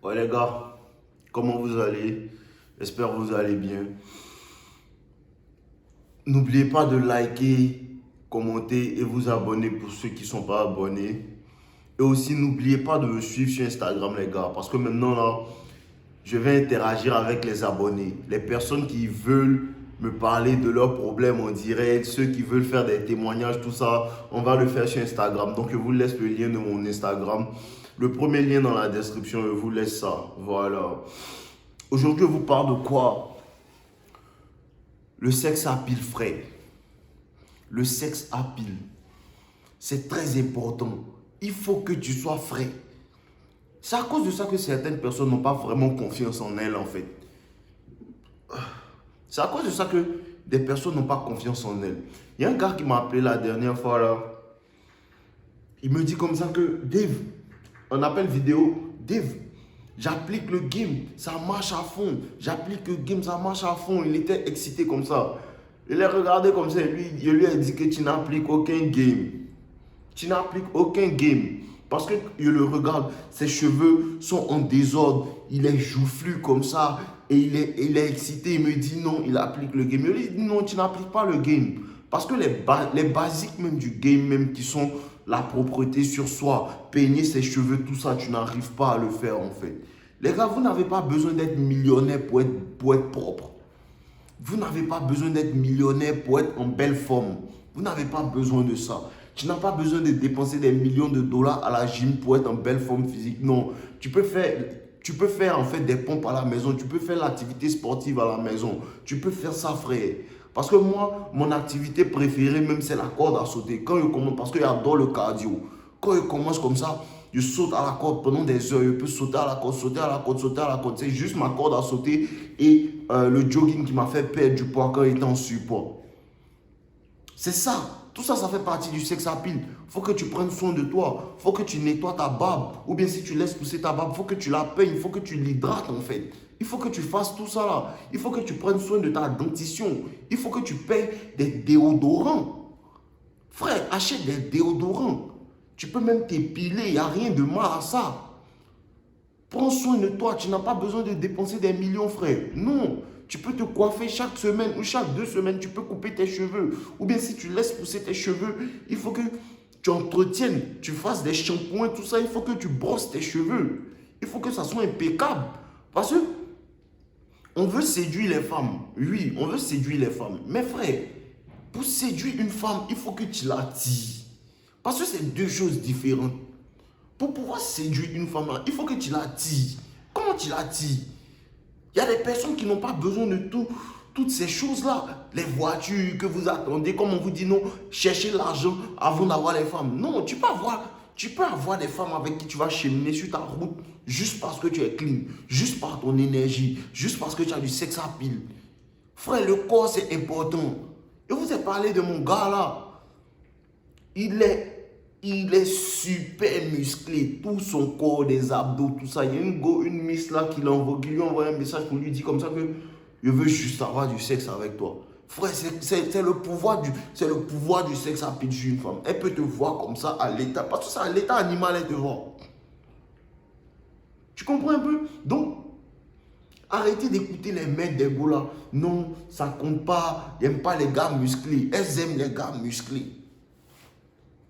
Ouais les gars, comment vous allez? J'espère que vous allez bien. N'oubliez pas de liker, commenter et vous abonner pour ceux qui ne sont pas abonnés. Et aussi n'oubliez pas de me suivre sur Instagram les gars, parce que maintenant là, je vais interagir avec les abonnés. Les personnes qui veulent me parler de leurs problèmes en direct, ceux qui veulent faire des témoignages, tout ça, on va le faire sur Instagram. Donc je vous laisse le lien de mon Instagram. Le premier lien dans la description, je vous laisse ça. Voilà. Aujourd'hui, je vous parle de quoi? Le sexe à pile, frère. Le sexe à pile. C'est très important. Il faut que tu sois frais. C'est à cause de ça que certaines personnes n'ont pas vraiment confiance en elles, en fait. C'est à cause de ça que des personnes n'ont pas confiance en elles. Il y a un gars qui m'a appelé la dernière fois, là. Il me dit comme ça que, Dave, un appel vidéo, Dave, j'applique le game, ça marche à fond. J'applique le game, ça marche à fond. Il était excité comme ça. Je l'ai regardé comme ça et lui, je lui ai dit que tu n'appliques aucun game. Tu n'appliques aucun game. Parce que je le regarde, ses cheveux sont en désordre. Il est joufflu comme ça. Et il est excité. Il me dit non, il applique le game. Je lui dis non, tu n'appliques pas le game. Parce que les basiques même du game, même qui sont la propreté sur soi, peigner ses cheveux, tout ça, tu n'arrives pas à le faire en fait. Les gars, vous n'avez pas besoin d'être millionnaire pour être propre. Vous n'avez pas besoin d'être millionnaire pour être en belle forme. Vous n'avez pas besoin de ça. Tu n'as pas besoin de dépenser des millions de dollars à la gym pour être en belle forme physique. Non, tu peux faire en fait des pompes à la maison. Tu peux faire l'activité sportive à la maison. Tu peux faire ça, frère. Parce que moi, mon activité préférée même, c'est la corde à sauter. Quand je commence, parce que j'adore le cardio. Quand je commence comme ça, je saute à la corde pendant des heures. Je peux sauter à la corde, sauter à la corde, sauter à la corde. C'est juste ma corde à sauter et le jogging qui m'a fait perdre du poids quand j'étais en support. C'est ça. Tout ça, ça fait partie du sexe à pile. Il faut que tu prennes soin de toi. Il faut que tu nettoies ta barbe. Ou bien si tu laisses pousser ta barbe, il faut que tu la peignes. Il faut que tu l'hydrates en fait. Il faut que tu fasses tout ça là. Il faut que tu prennes soin de ta dentition. Il faut que tu payes des déodorants. Frère, achète des déodorants. Tu peux même t'épiler. Il n'y a rien de mal à ça. Prends soin de toi, tu n'as pas besoin de dépenser des millions, frère. Non, tu peux te coiffer chaque semaine ou chaque 2 semaines, tu peux couper tes cheveux. Ou bien si tu laisses pousser tes cheveux, il faut que tu entretiennes, tu fasses des shampoings, tout ça, il faut que tu brosses tes cheveux. Il faut que ça soit impeccable. Parce que on veut séduire les femmes. Oui, on veut séduire les femmes. Mais frère, pour séduire une femme, il faut que tu l'attires. Parce que c'est deux choses différentes. Pour pouvoir séduire une femme, il faut que tu l'attires. Comment tu l'attires? Il y a des personnes qui n'ont pas besoin de toutes ces choses-là. Les voitures que vous attendez, comme on vous dit non, chercher l'argent avant d'avoir les femmes. Non, tu peux avoir des femmes avec qui tu vas cheminer sur ta route juste parce que tu es clean, juste par ton énergie, juste parce que tu as du sexe à pile. Frère, le corps c'est important. Je vous ai parlé de mon gars là. Il est, il est super musclé, tout son corps, des abdos, tout ça. Il y a une miss là qui lui envoie un message pour lui dire comme ça que je veux juste avoir du sexe avec toi. Frère, c'est le pouvoir du sexe à pitch d'une femme. Elle peut te voir comme ça à l'état, parce que c'est à l'état animal, elle te voit. Tu comprends un peu? Donc, arrêtez d'écouter les mecs des gars là. Non, ça compte pas. Ils n'aiment pas les gars musclés. Elles aiment les gars musclés.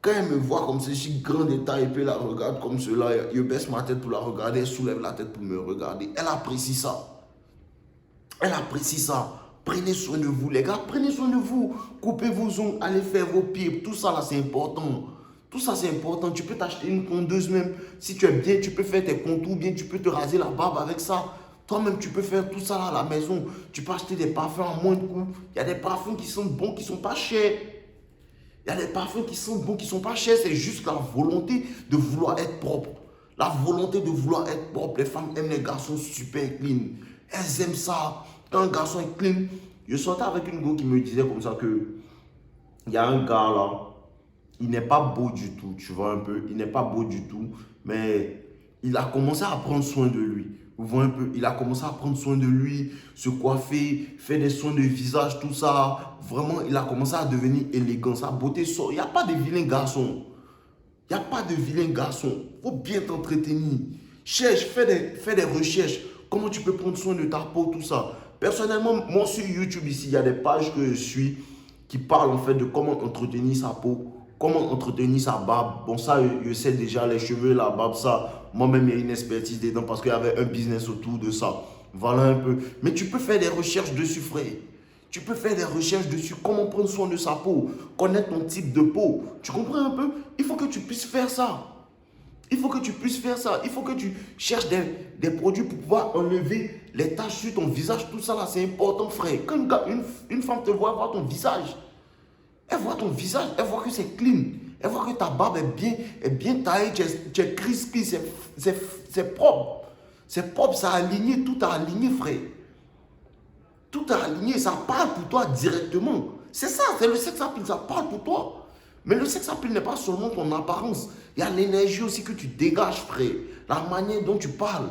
Quand elle me voit comme ceci, grand détail, et puis elle la regarde comme cela, je baisse ma tête pour la regarder, elle soulève la tête pour me regarder. Elle apprécie ça. Elle apprécie ça. Prenez soin de vous, les gars, prenez soin de vous. Coupez vos ongles, allez faire vos pieds. Tout ça là, c'est important. Tout ça, c'est important. Tu peux t'acheter une tondeuse même. Si tu es bien, tu peux faire tes contours bien, tu peux te raser la barbe avec ça. Toi-même, tu peux faire tout ça là à la maison. Tu peux acheter des parfums à moins de coût. Il y a des parfums qui sont bons, qui ne sont pas chers. Il y a des parfums qui sont bons, qui ne sont pas chers. C'est juste la volonté de vouloir être propre. La volonté de vouloir être propre. Les femmes aiment les garçons super clean. Elles aiment ça. Quand un garçon est clean, je sortais avec une go qui me disait comme ça que il y a un gars là, il n'est pas beau du tout, tu vois un peu. Il n'est pas beau du tout, mais il a commencé à prendre soin de lui. Vous voyez un peu, il a commencé à prendre soin de lui, se coiffer, faire des soins de visage, tout ça. Vraiment, il a commencé à devenir élégant. Sa beauté sort. Il n'y a pas de vilain garçon. Il n'y a pas de vilain garçon. Il faut bien t'entretenir. Cherche, fais des recherches. Comment tu peux prendre soin de ta peau, tout ça. Personnellement, moi sur YouTube ici, il y a des pages que je suis qui parlent en fait de comment entretenir sa peau, comment entretenir sa barbe. Bon, ça, je sais déjà, les cheveux, la barbe, ça, moi-même, il y a une expertise dedans parce qu'il y avait un business autour de ça. Voilà un peu. Mais tu peux faire des recherches dessus, frère. Tu peux faire des recherches dessus, comment prendre soin de sa peau, connaître ton type de peau. Tu comprends un peu? Il faut que tu puisses faire ça. Il faut que tu puisses faire ça. Il faut que tu cherches des produits pour pouvoir enlever les taches sur ton visage. Tout ça là, c'est important, frère. Quand une femme te voit, elle voit ton visage. Elle voit ton visage, elle voit que c'est clean. Elle voit que ta barbe est bien taillée, tu es crispy, c'est propre. C'est propre, ça a aligné, tout a aligné, frère. Tout est aligné, ça parle pour toi directement. C'est ça, c'est le sex appeal, ça parle pour toi. Mais le sex appeal n'est pas seulement ton apparence. Il y a l'énergie aussi que tu dégages, frère. La manière dont tu parles.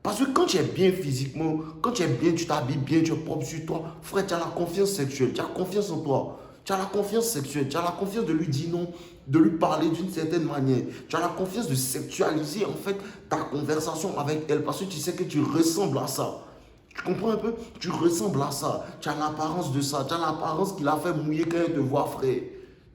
Parce que quand tu es bien physiquement, quand tu es bien, tu t'habilles bien, tu es propre sur toi, frère, tu as la confiance sexuelle, tu as confiance en toi. Tu as la confiance sexuelle, tu as la confiance de lui dire non, de lui parler d'une certaine manière. Tu as la confiance de sexualiser en fait ta conversation avec elle parce que tu sais que tu ressembles à ça. Tu comprends un peu? Tu ressembles à ça. Tu as l'apparence de ça. Tu as l'apparence qui l'a fait mouiller quand elle te voit, frère.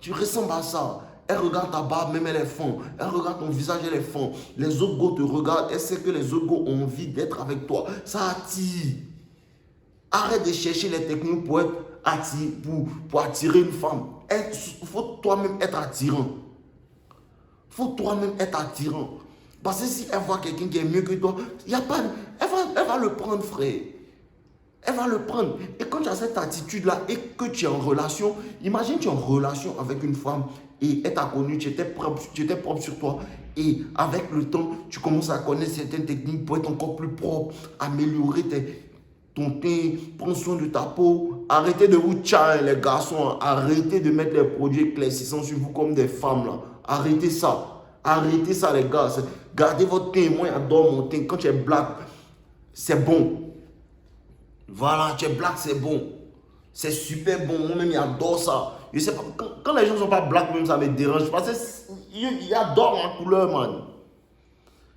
Tu ressembles à ça. Elle regarde ta barbe, même elle est fond. Elle regarde ton visage, elle est fond. Les autres gars te regardent. Elle sait que les autres gars ont envie d'être avec toi. Ça attire. Arrête de chercher les techniques pour attirer une femme. Il faut toi-même être attirant. Il faut toi-même être attirant. Parce que si elle voit quelqu'un qui est mieux que toi, y a pas, elle va le prendre, frère. Elle va le prendre. Et quand tu as cette attitude-là et que tu es en relation, imagine tu es en relation avec une femme et elle t'a connu, tu étais propre sur toi. Et avec le temps, tu commences à connaître certaines techniques pour être encore plus propre, améliorer ton teint, prendre soin de ta peau. Arrêtez de vous tchailler les garçons. Arrêtez de mettre les produits éclaircissants sur vous comme des femmes. Là. Arrêtez ça. Arrêtez ça les gars. Gardez votre teint. Moi j'adore mon teint. Quand tu es black, c'est bon. Voilà, tu es black, c'est bon. C'est super bon. Moi-même j'adore ça. Je sais pas, quand les gens ne sont pas black, même ça me dérange. Parce que j'adore ma couleur, man.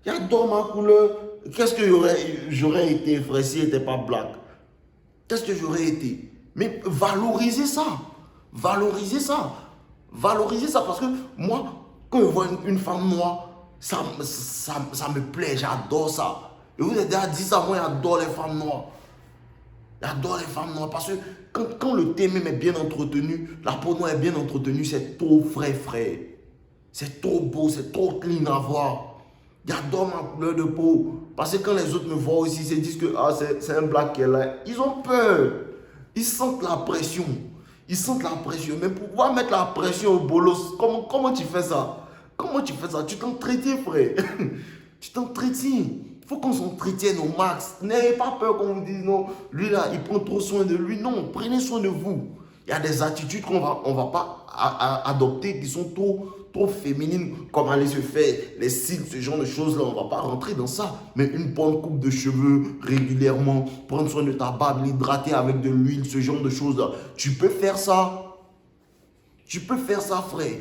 J'adore ma couleur. Qu'est-ce que j'aurais été, frère, si n'était pas black? Qu'est-ce que j'aurais été? Mais valorisez ça. Valorisez ça. Valorisez ça. Parce que moi, quand je vois une femme noire, ça me plaît. J'adore ça. Et vous avez déjà dit ça, moi j'adore les femmes noires. J'adore les femmes noires. Parce que quand le thé même est bien entretenu, la peau noire est bien entretenue, c'est trop frais, frère. C'est trop beau, c'est trop clean à voir. J'adore ma couleur de peau. Parce que quand les autres me voient aussi, ils se disent que c'est un black qui est là. Ils ont peur. Ils sentent la pression. Ils sentent la pression. Mais pour pouvoir mettre la pression au bolos, comment tu fais ça? Comment tu fais ça? Tu t'entretiens, frère. Tu t'entretiens. Il faut qu'on s'entretienne au max. N'ayez pas peur qu'on vous dise non. Lui là, il prend trop soin de lui. Non, prenez soin de vous. Il y a des attitudes qu'on va pas adopter qui sont trop féminines, comme aller se faire les cils, ce genre de choses-là. On ne va pas rentrer dans ça. Mais une bonne coupe de cheveux régulièrement, prendre soin de ta barbe, l'hydrater avec de l'huile, ce genre de choses-là. Tu peux faire ça. Tu peux faire ça, frère.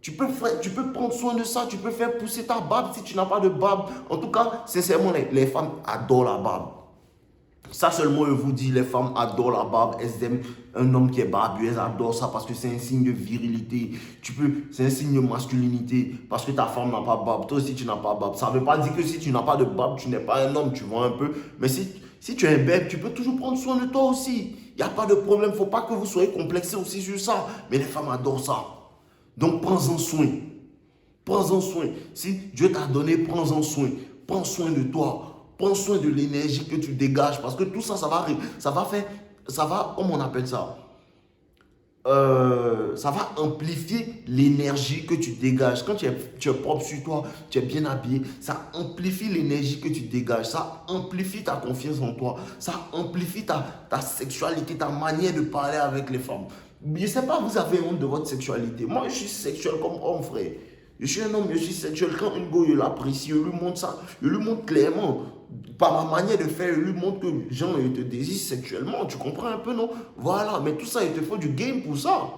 Tu peux prendre soin de ça. Tu peux faire pousser ta barbe si tu n'as pas de barbe. En tout cas, sincèrement, les femmes adorent la barbe. Ça seulement, je vous dis, les femmes adorent la barbe. Elles aiment un homme qui est barbu. Elles adorent ça parce que c'est un signe de virilité. C'est un signe de masculinité. Parce que ta femme n'a pas de barbe. Toi aussi, tu n'as pas de barbe. Ça ne veut pas dire que si tu n'as pas de barbe, tu n'es pas un homme. Tu vois un peu. Mais si tu es un bébé, tu peux toujours prendre soin de toi aussi. Il n'y a pas de problème. Il ne faut pas que vous soyez complexés aussi sur ça. Mais les femmes adorent ça. Donc, prends-en soin. Prends-en soin. Si Dieu t'a donné, prends-en soin. Prends soin de toi. Prends soin de l'énergie que tu dégages. Parce que tout ça, ça va, comment on appelle ça? Ça va amplifier l'énergie que tu dégages. Quand tu es propre sur toi, tu es bien habillé, ça amplifie l'énergie que tu dégages. Ça amplifie ta confiance en toi. Ça amplifie ta sexualité, ta manière de parler avec les femmes. Je ne sais pas, vous avez honte de votre sexualité. Moi, je suis sexuel comme homme, frère. Je suis un homme, je suis sexuel. Quand une go, je l'apprécie, je lui montre ça. Je lui montre clairement. Par ma manière de faire, je lui montre que gens te désirent sexuellement. Tu comprends un peu, non? Voilà. Mais tout ça, il te faut du game pour ça.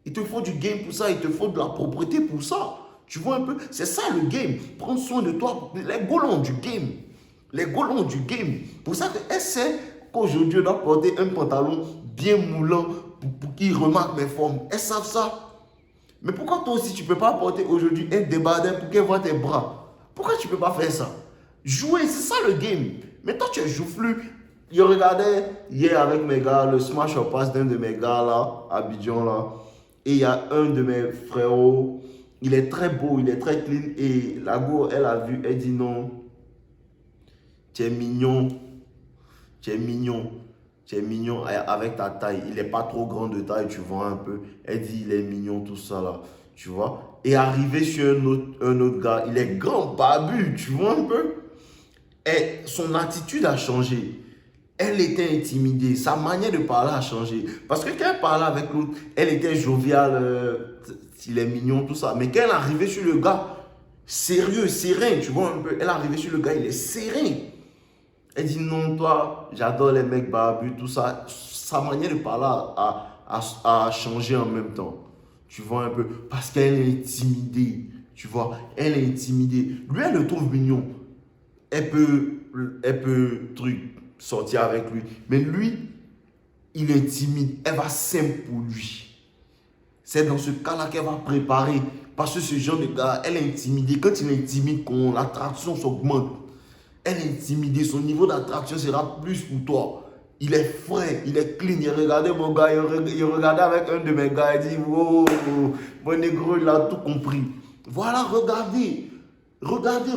Il te faut du game pour ça. Il te faut de la propreté pour ça. Tu vois un peu? C'est ça le game. Prends soin de toi. Les golons du game. Les golons du game. Pour ça qu'elle sait qu'aujourd'hui, elle doit porter un pantalon bien moulant pour qu'ils remarquent mes formes. Elles savent ça. Mais pourquoi toi aussi, tu ne peux pas porter aujourd'hui un débardeur pour qu'elle voit tes bras? Pourquoi tu ne peux pas faire ça? Jouer, c'est ça le game. Mais toi, tu es joufflu. Je regardais hier avec mes gars le smash or pass d'un de mes gars là, à Abidjan là. Et il y a un de mes frérots. Il est très beau, il est très clean. Et la go, elle a vu, elle dit non. Tu es mignon. Tu es mignon. Tu es mignon avec ta taille. Il n'est pas trop grand de taille, tu vois un peu. Elle dit, il est mignon, tout ça là. Tu vois. Et arrivé sur un autre gars, il est grand, barbu, tu vois un peu. Et son attitude a changé. Elle était intimidée. Sa manière de parler a changé. Parce que quand elle parlait avec l'autre, elle était joviale. Il est mignon, tout ça. Mais quand elle est arrivée sur le gars, sérieux, serein, tu vois un peu. Elle est arrivée sur le gars, il est serein. Elle dit non, toi, j'adore les mecs barbus, tout ça. Sa manière de parler a changé en même temps. Tu vois un peu. Parce qu'elle est intimidée. Tu vois, elle est intimidée. Lui, elle le trouve mignon. Elle peut sortir avec lui. Mais lui, il est timide. Elle va simple pour lui. C'est dans ce cas-là qu'elle va préparer. Parce que ce genre de gars, elle est intimidée. Quand il est timide, l'attraction s'augmente. Elle est intimidée. Son niveau d'attraction sera plus pour toi. Il est frais, il est clean. Il regardait mon gars, il regardait avec un de mes gars. Il dit, wow, mon négro, il a tout compris. Voilà, regardez. Regardez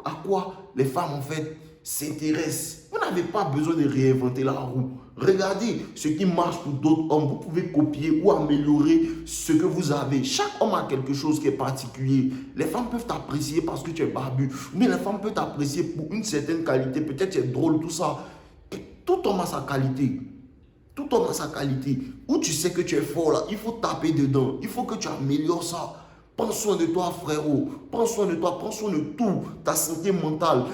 à quoi les femmes en fait s'intéressent. Vous n'avez pas besoin de réinventer la roue. Regardez ce qui marche pour d'autres hommes. Vous pouvez copier ou améliorer ce que vous avez. Chaque homme a quelque chose qui est particulier. Les femmes peuvent t'apprécier parce que tu es barbu. Mais les femmes peuvent t'apprécier pour une certaine qualité. Peut-être tu es drôle, tout ça. Et tout homme a sa qualité. Tout homme a sa qualité. Où tu sais que tu es fort là, il faut taper dedans. Il faut que tu améliores ça. Prends soin de toi, frérot. Prends soin de toi, prends soin de tout. Ta santé mentale,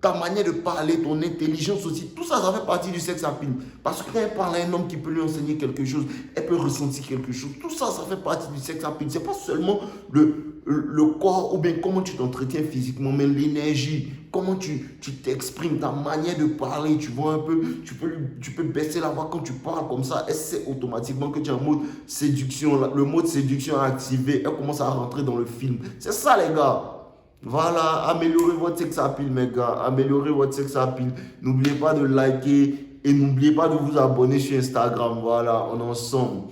ta manière de parler, ton intelligence aussi. Tout ça, ça fait partie du sex appeal. Parce que quand elle parle à un homme qui peut lui enseigner quelque chose, elle peut ressentir quelque chose. Tout ça, ça fait partie du sex appeal. Ce n'est pas seulement le corps ou bien comment tu t'entretiens physiquement, mais l'énergie. Comment tu t'exprimes, ta manière de parler, tu vois un peu, tu peux baisser la voix quand tu parles comme ça, elle sait automatiquement que tu es en mode séduction, le mode séduction est activé, elle commence à rentrer dans le film. C'est ça les gars. Voilà, améliorez votre sex appeal mes gars, améliorez votre sex appeal. N'oubliez pas de liker et n'oubliez pas de vous abonner sur Instagram, voilà, on est ensemble.